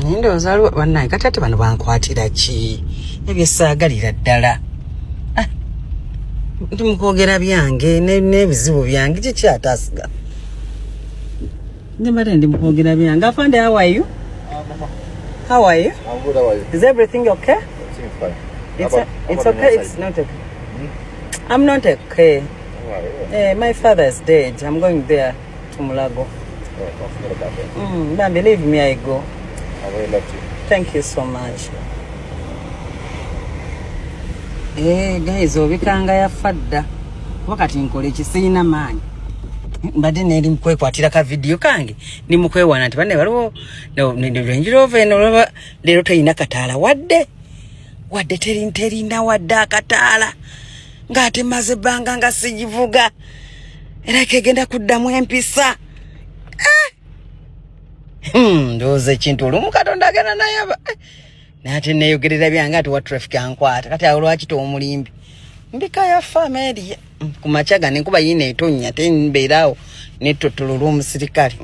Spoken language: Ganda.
Ndo zalwa bannange kati ate bano bankwatira ki ebyesaagalira ddala ndi mukwogera byange n'ebizibu byange kikyatasiga ndi mukwogera byange. Afande, how are you? How are you? I'm good, how are you? Is everything okay? Everything's fine. It's okay. It's not okay. I'm not okay. My father is dead. I'm going there to Mulago. Believe me, I go. I really love you. Thank you so much. Guys, obikanga ya fadda wakati nkole kisina manyi mbadde neri mukwekwatira ka video kange ni mukwewana nti banne waliwo ne Range Rover eno lero tayina kataala wadde terina wadde akataala ng'ate maze banga nga sigivuga era kegenda kuddamu empisa. Ndowooza ekintu olumu Katonda agenda nayaba nate neyogerera byange ati wa traffic ankwata kati awo lwaki tomulimbi mbika ya family kumachaga nenkuba yine etonya tembeerawo netotolo lw'omusirikale.